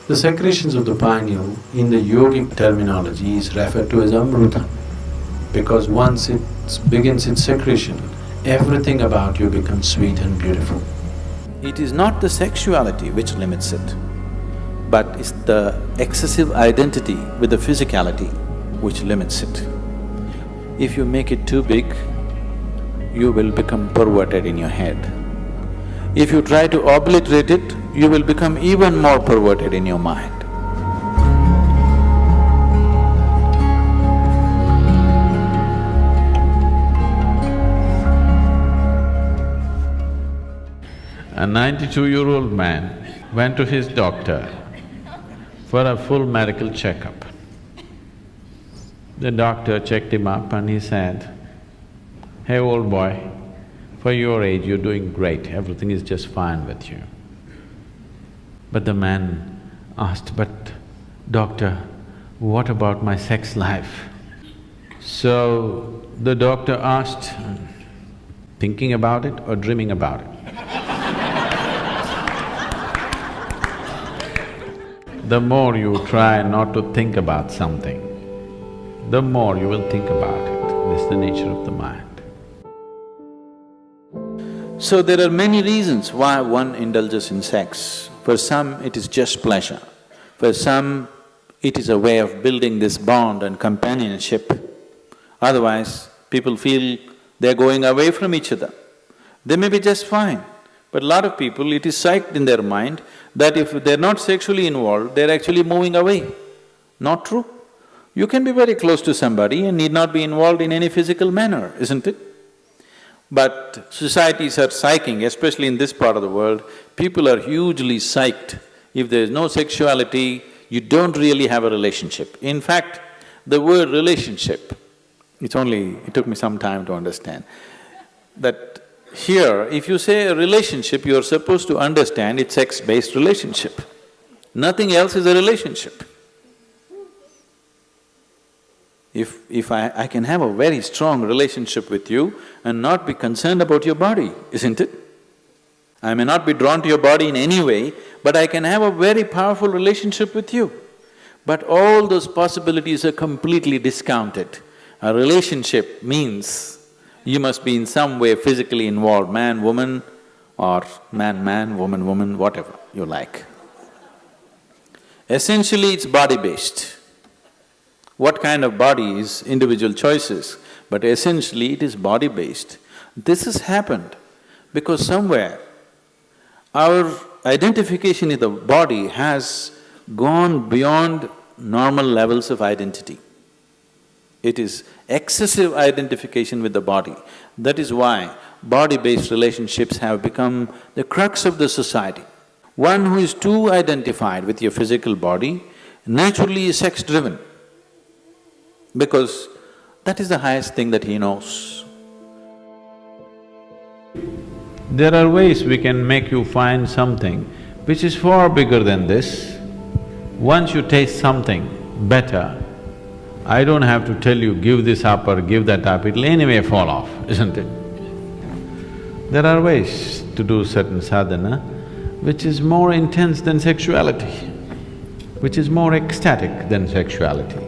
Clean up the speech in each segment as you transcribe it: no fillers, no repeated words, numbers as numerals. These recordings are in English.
The secretions of the pineal in the yogic terminology is referred to as amruta, because once it begins its secretion, everything about you becomes sweet and beautiful. It is not the sexuality which limits it, but it's the excessive identity with the physicality which limits it. If you make it too big, you will become perverted in your head. If you try to obliterate it, you will become even more perverted in your mind. A 92-year-old man went to his doctor for a full medical checkup. The doctor checked him up and he said, "Hey, old boy, for your age you're doing great, everything is just fine with you." But the man asked, "But doctor, what about my sex life?" So the doctor asked, "Thinking about it or dreaming about it?" The more you try not to think about something, the more you will think about it. This is the nature of the mind. So there are many reasons why one indulges in sex. For some, it is just pleasure. For some, it is a way of building this bond and companionship. Otherwise, people feel they're going away from each other. They may be just fine, but a lot of people, it is psyched in their mind that if they're not sexually involved, they're actually moving away. Not true. You can be very close to somebody and need not be involved in any physical manner, isn't it? But societies are psyching, especially in this part of the world, people are hugely psyched. If there is no sexuality, you don't really have a relationship. In fact, the word relationship, it took me some time to understand, that here, if you say a relationship, you're supposed to understand it's sex-based relationship. Nothing else is a relationship. If I can have a very strong relationship with you and not be concerned about your body, isn't it? I may not be drawn to your body in any way, but I can have a very powerful relationship with you. But all those possibilities are completely discounted. A relationship means you must be in some way physically involved, man, woman, or man, woman, woman, whatever you like. Essentially, it's body-based. What kind of body is individual choices, but essentially it is body-based. This has happened because somewhere our identification in the body has gone beyond normal levels of identity. It is excessive identification with the body. That is why body-based relationships have become the crux of the society. One who is too identified with your physical body naturally is sex-driven, because that is the highest thing that he knows. There are ways we can make you find something which is far bigger than this. Once you taste something better, I don't have to tell you, give this up or give that up, it'll anyway fall off, isn't it? There are ways to do certain sadhana which is more intense than sexuality, which is more ecstatic than sexuality.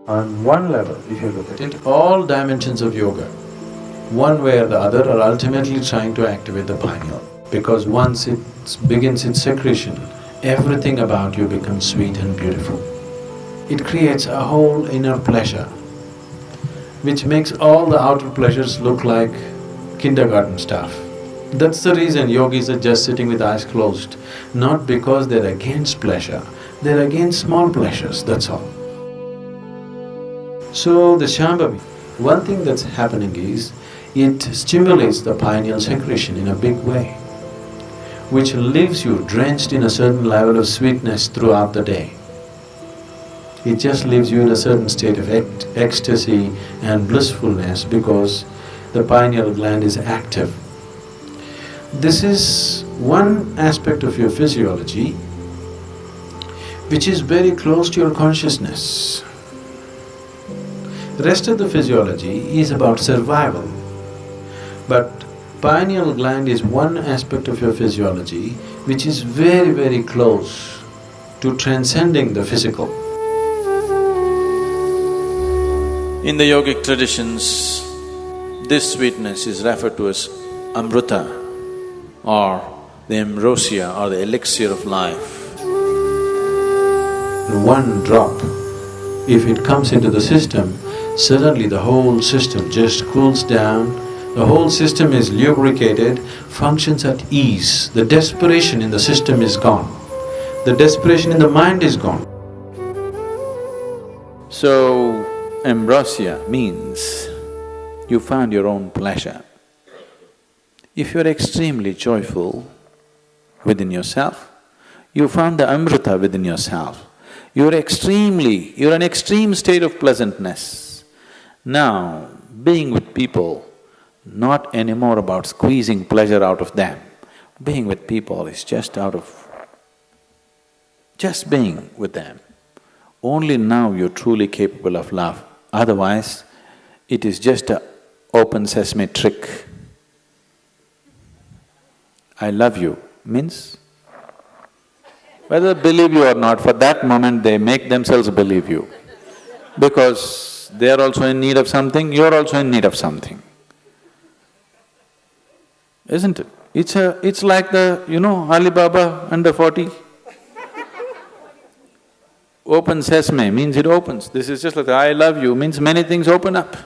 On one level, if you look at it, all dimensions of yoga, one way or the other, are ultimately trying to activate the pineal. Because once it begins its secretion, everything about you becomes sweet and beautiful. It creates a whole inner pleasure, which makes all the outer pleasures look like kindergarten stuff. That's the reason yogis are just sitting with eyes closed, not because they're against pleasure, they're against small pleasures, that's all. So the Shambhavi, one thing that's happening is, it stimulates the pineal secretion in a big way, which leaves you drenched in a certain level of sweetness throughout the day. It just leaves you in a certain state of ecstasy and blissfulness because the pineal gland is active. This is one aspect of your physiology which is very close to your consciousness. The rest of the physiology is about survival. But Pineal gland is one aspect of your physiology which is very, very close to transcending the physical. In the yogic traditions, this sweetness is referred to as amrita or the ambrosia or the elixir of life. One drop, if it comes into the system, suddenly the whole system just cools down, the whole system is lubricated, functions at ease. The desperation in the system is gone. The desperation in the mind is gone. So, ambrosia means you found your own pleasure. If you're extremely joyful within yourself, you found the amrita within yourself. You're an extreme state of pleasantness. Now, being with people, not anymore about squeezing pleasure out of them. Being with people is just being with them. Only now you're truly capable of love. Otherwise, it is just a open sesame trick. I love you means, whether they believe you or not, for that moment they make themselves believe you. Because they are also in need of something, you're also in need of something. Isn't it? It's like Alibaba under 40. Open sesame means it opens. This is just like I love you means many things open up.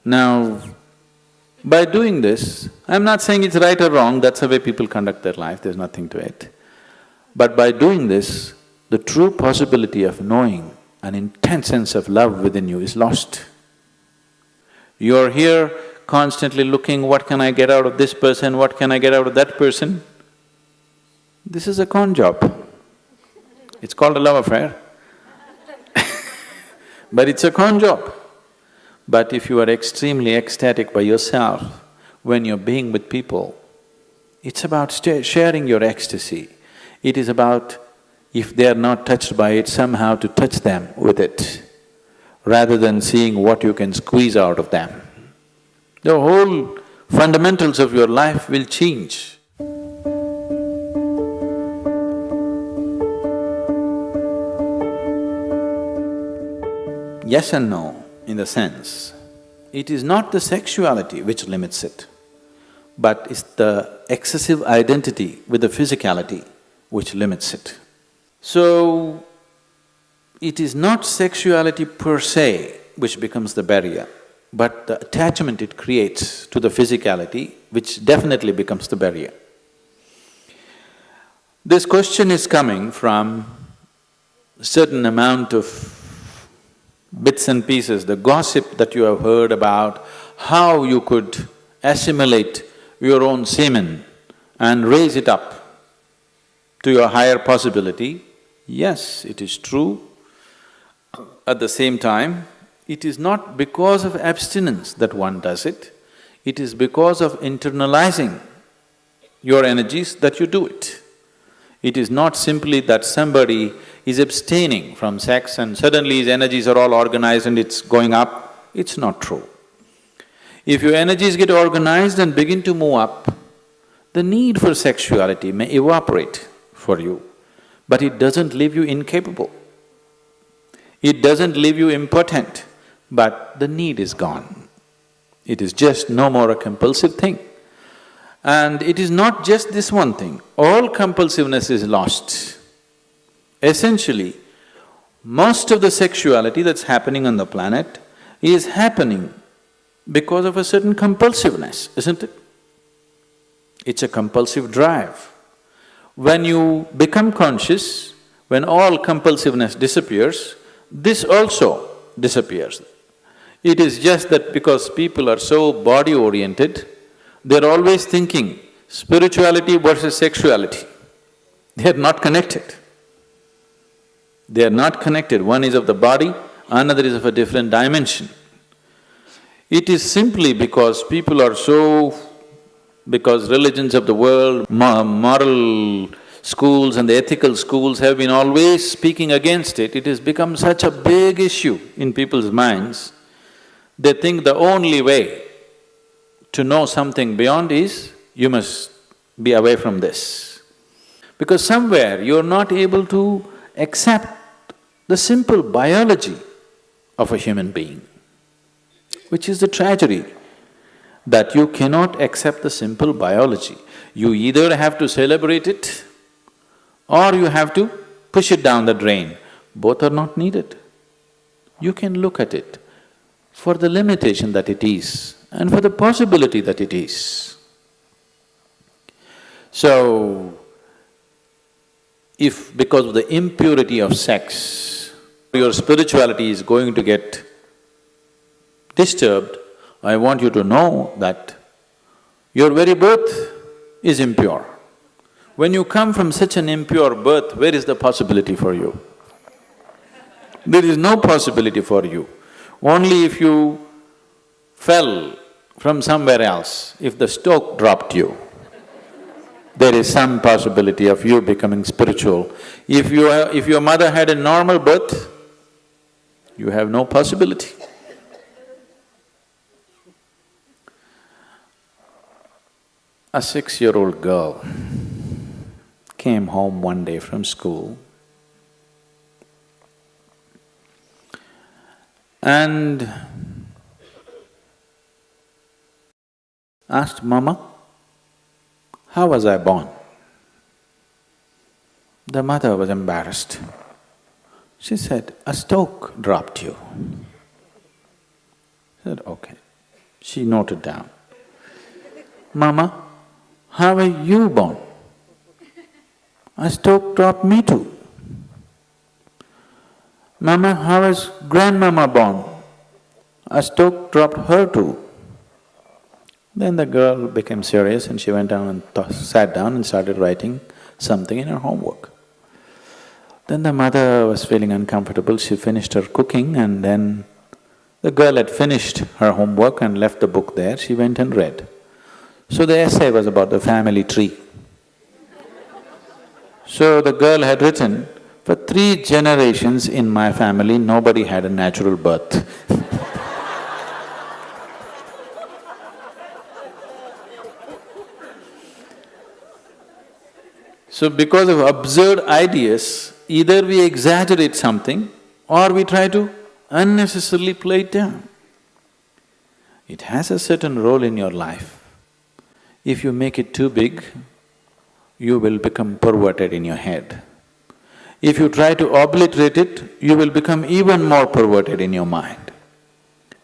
Now, by doing this, I'm not saying it's right or wrong, that's the way people conduct their life, there's nothing to it. But by doing this, the true possibility of knowing an intense sense of love within you is lost. You're here constantly looking, what can I get out of this person, what can I get out of that person? This is a con job. It's called a love affair. But it's a con job. But if you are extremely ecstatic by yourself, when you're being with people, it's about sharing your ecstasy. It is about, if they are not touched by it, somehow to touch them with it, rather than seeing what you can squeeze out of them. The whole fundamentals of your life will change. Yes and no, in the sense, it is not the sexuality which limits it, but it's the excessive identity with the physicality which limits it. So, it is not sexuality per se which becomes the barrier, but the attachment it creates to the physicality which definitely becomes the barrier. This question is coming from a certain amount of bits and pieces, the gossip that you have heard about how you could assimilate your own semen and raise it up to your higher possibility. Yes, it is true. At the same time, it is not because of abstinence that one does it, it is because of internalizing your energies that you do it. It is not simply that somebody is abstaining from sex and suddenly his energies are all organized and it's going up. It's not true. If your energies get organized and begin to move up, the need for sexuality may evaporate for you, but it doesn't leave you incapable. It doesn't leave you impotent, but the need is gone. It is just no more a compulsive thing. And it is not just this one thing, all compulsiveness is lost. Essentially, most of the sexuality that's happening on the planet is happening because of a certain compulsiveness, isn't it? It's a compulsive drive. When you become conscious, when all compulsiveness disappears, this also disappears. It is just that because people are so body-oriented, they're always thinking spirituality versus sexuality. They are not connected. They are not connected. One is of the body, another is of a different dimension. It is simply because people are because religions of the world, moral schools and the ethical schools have been always speaking against it, it has become such a big issue in people's minds. They think the only way to know something beyond is, you must be away from this. Because somewhere you're not able to accept the simple biology of a human being, which is the tragedy, that you cannot accept the simple biology. You either have to celebrate it or you have to push it down the drain. Both are not needed. You can look at it for the limitation that it is and for the possibility that it is. So, if because of the impurity of sex, your spirituality is going to get disturbed, I want you to know that your very birth is impure. When you come from such an impure birth, where is the possibility for you? There is no possibility for you. Only if you fell from somewhere else, if the stoke dropped you, there is some possibility of you becoming spiritual. If your mother had a normal birth, you have no possibility. A 6-year-old girl came home one day from school and asked, "Mama, how was I born?" The mother was embarrassed. She said, "A stoke dropped you." She said, "Okay." She noted down, "Mama, how were you born?" "A stoke dropped me too." "Mama, how was grandmama born?" "A stoke dropped her too." Then the girl became serious and she went down and sat down and started writing something in her homework. Then the mother was feeling uncomfortable, she finished her cooking and then the girl had finished her homework and left the book there, she went and read. So the essay was about the family tree. So the girl had written, "For 3 generations in my family, nobody had a natural birth." So because of absurd ideas, either we exaggerate something or we try to unnecessarily play it down. It has a certain role in your life. If you make it too big, you will become perverted in your head. If you try to obliterate it, you will become even more perverted in your mind.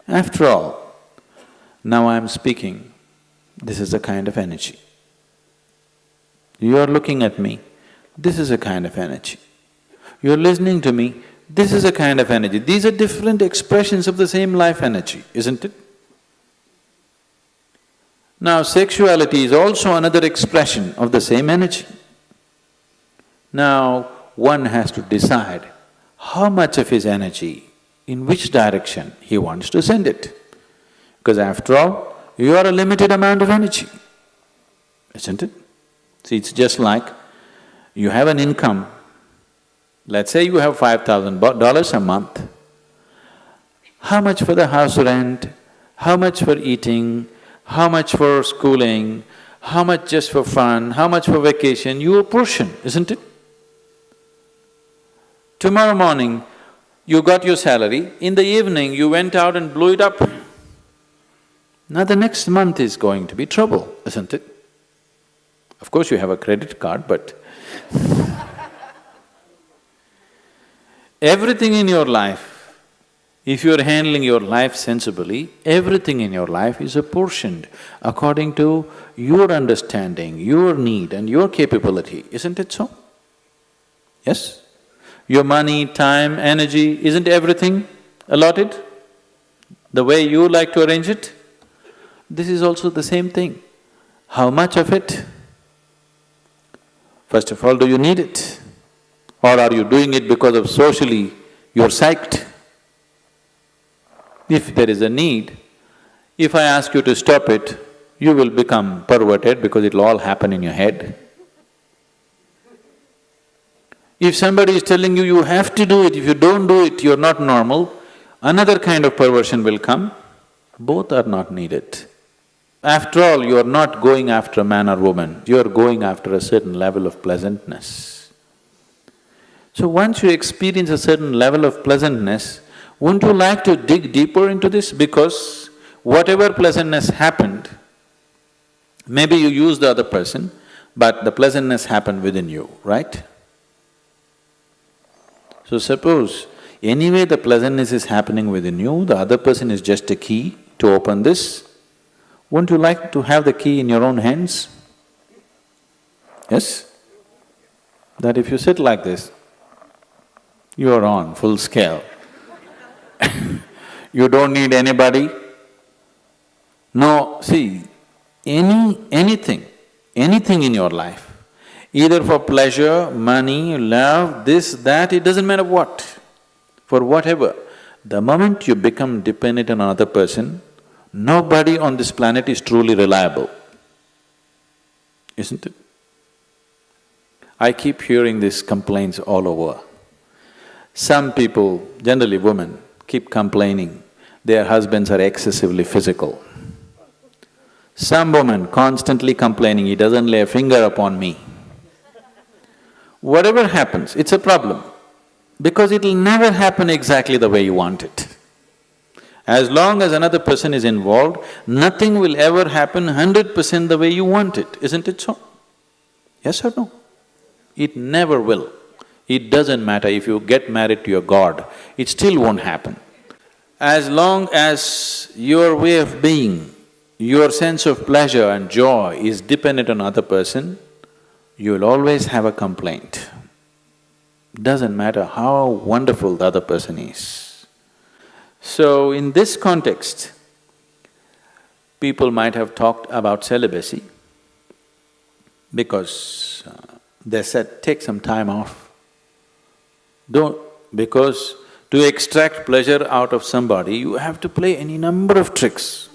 After all, now I am speaking, this is a kind of energy. You are looking at me, this is a kind of energy. You are listening to me, this is a kind of energy. These are different expressions of the same life energy, isn't it? Now, sexuality is also another expression of the same energy. Now, one has to decide how much of his energy, in which direction he wants to send it. Because after all, you are a limited amount of energy, isn't it? See, it's just like you have an income, let's say you have $5,000 a month. How much for the house rent, how much for eating, how much for schooling, how much just for fun, how much for vacation, you apportion, isn't it? Tomorrow morning, you got your salary, in the evening you went out and blew it up. Now the next month is going to be trouble, isn't it? Of course you have a credit card, but everything in your life, if you're handling your life sensibly, everything in your life is apportioned according to your understanding, your need and your capability, isn't it so? Yes? Your money, time, energy, isn't everything allotted the way you like to arrange it? This is also the same thing. How much of it? First of all, do you need it? Or are you doing it because of socially you're psyched? If there is a need, if I ask you to stop it, you will become perverted because it'll all happen in your head. If somebody is telling you, you have to do it, if you don't do it, you're not normal, another kind of perversion will come. Both are not needed, After all, you are not going after a man or woman, you are going after a certain level of pleasantness. So once you experience a certain level of pleasantness, wouldn't you like to dig deeper into this? Because whatever pleasantness happened, maybe you used the other person, but the pleasantness happened within you, right? So suppose anyway the pleasantness is happening within you, the other person is just a key to open this, wouldn't you like to have the key in your own hands? Yes? That if you sit like this, you are on full scale. You don't need anybody. No, see, anything in your life, either for pleasure, money, love, this, that, it doesn't matter what, for whatever, the moment you become dependent on another person, nobody on this planet is truly reliable, isn't it? I keep hearing these complaints all over. Some people, generally women, keep complaining their husbands are excessively physical. Some woman constantly complaining, he doesn't lay a finger upon me. Whatever happens, it's a problem, because it'll never happen exactly the way you want it. As long as another person is involved, nothing will ever happen 100% the way you want it, isn't it so? Yes or no? It never will. It doesn't matter if you get married to your god, it still won't happen. As long as your way of being, your sense of pleasure and joy is dependent on another person, you will always have a complaint. Doesn't matter how wonderful the other person is. So in this context, people might have talked about celibacy because they said, take some time off. Because to extract pleasure out of somebody, you have to play any number of tricks.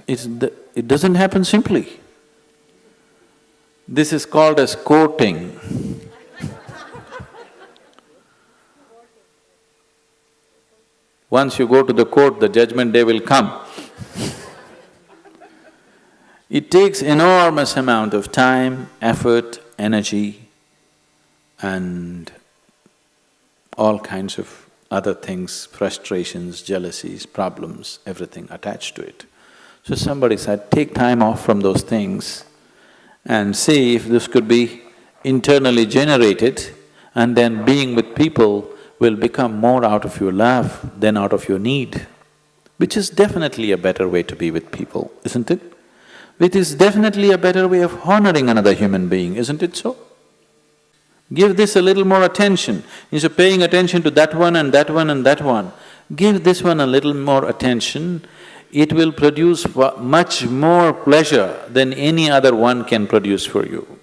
It doesn't happen simply. This is called as courting. Once you go to the court, the judgment day will come. It takes enormous amount of time, effort, energy and all kinds of other things, frustrations, jealousies, problems, everything attached to it. So somebody said, take time off from those things and see if this could be internally generated, and then being with people will become more out of your love than out of your need, which is definitely a better way to be with people, isn't it? It is definitely a better way of honoring another human being, isn't it so? Give this a little more attention. Instead of paying attention to that one and that one and that one, give this one a little more attention. It will produce much more pleasure than any other one can produce for you.